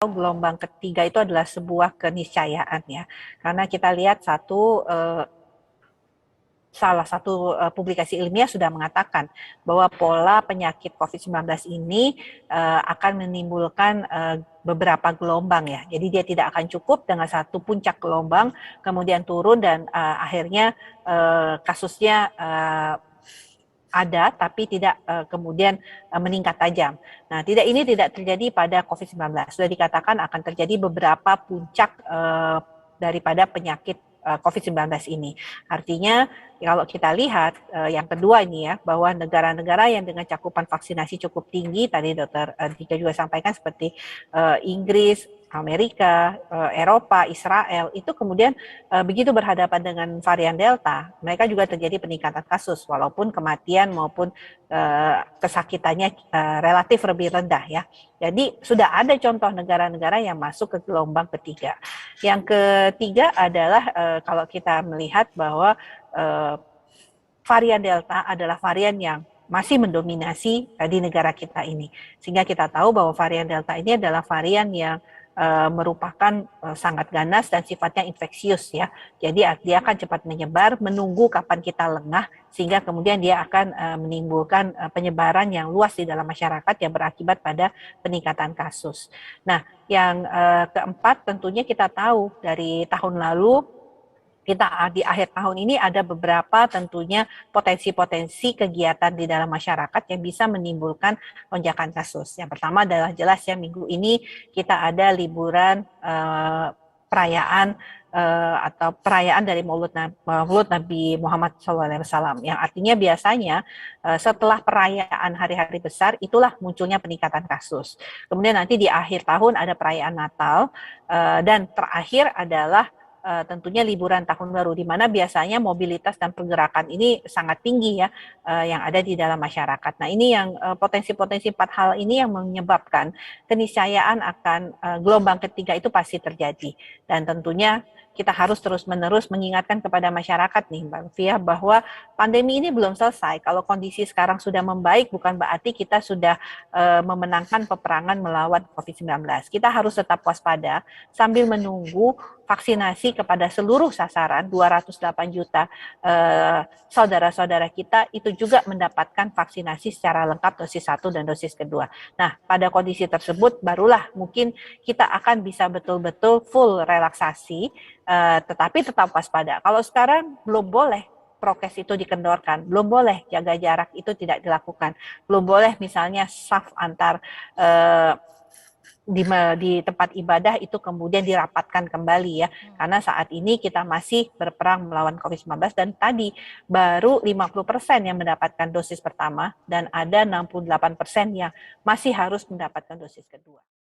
gelombang ketiga itu adalah sebuah keniscayaan ya, karena kita lihat salah satu publikasi ilmiah sudah mengatakan bahwa pola penyakit COVID-19 ini akan menimbulkan beberapa gelombang ya. Jadi dia tidak akan cukup dengan satu puncak gelombang kemudian turun dan akhirnya kasusnya ada tapi tidak kemudian meningkat tajam. Nah, ini tidak terjadi pada COVID-19. Sudah dikatakan akan terjadi beberapa puncak daripada penyakit COVID-19 ini. Artinya kalau kita lihat yang kedua ini ya, bahwa negara-negara yang dengan cakupan vaksinasi cukup tinggi, tadi Dokter Dika juga sampaikan seperti Inggris, Amerika, Eropa, Israel, itu kemudian begitu berhadapan dengan varian Delta, mereka juga terjadi peningkatan kasus, walaupun kematian maupun kesakitannya relatif lebih rendah ya. Jadi sudah ada contoh negara-negara yang masuk ke gelombang ketiga. Yang ketiga adalah kalau kita melihat bahwa varian Delta adalah varian yang masih mendominasi di negara kita ini. Sehingga kita tahu bahwa varian Delta ini adalah varian yang merupakan sangat ganas dan sifatnya infeksius ya. Jadi dia akan cepat menyebar, menunggu kapan kita lengah sehingga kemudian dia akan menimbulkan penyebaran yang luas di dalam masyarakat yang berakibat pada peningkatan kasus. Nah, yang keempat tentunya kita tahu dari tahun lalu kita di akhir tahun ini ada beberapa tentunya potensi-potensi kegiatan di dalam masyarakat yang bisa menimbulkan lonjakan kasus. Yang pertama adalah jelas ya minggu ini kita ada liburan perayaan atau perayaan dari Maulud Nabi Muhammad SAW, yang artinya biasanya setelah perayaan hari-hari besar itulah munculnya peningkatan kasus. Kemudian nanti di akhir tahun ada perayaan Natal dan terakhir adalah tentunya liburan tahun baru, di mana biasanya mobilitas dan pergerakan ini sangat tinggi ya yang ada di dalam masyarakat. Nah, ini yang potensi-potensi 4 hal ini yang menyebabkan keniscayaan akan gelombang ketiga itu pasti terjadi. Dan tentunya kita harus terus-menerus mengingatkan kepada masyarakat nih Mbak Fia bahwa pandemi ini belum selesai. Kalau kondisi sekarang sudah membaik bukan berarti kita sudah memenangkan peperangan melawan COVID-19. Kita harus tetap waspada sambil menunggu vaksinasi kepada seluruh sasaran 208 juta saudara-saudara kita itu juga mendapatkan vaksinasi secara lengkap dosis 1 dan dosis kedua. Nah, pada kondisi tersebut barulah mungkin kita akan bisa betul-betul full relaksasi, tetapi tetap waspada. Kalau sekarang belum boleh prokes itu dikendorkan, belum boleh jaga jarak itu tidak dilakukan, belum boleh misalnya saf antar di tempat ibadah itu kemudian dirapatkan kembali ya, karena saat ini kita masih berperang melawan COVID-19 dan tadi baru 50% yang mendapatkan dosis pertama dan ada 68% yang masih harus mendapatkan dosis kedua.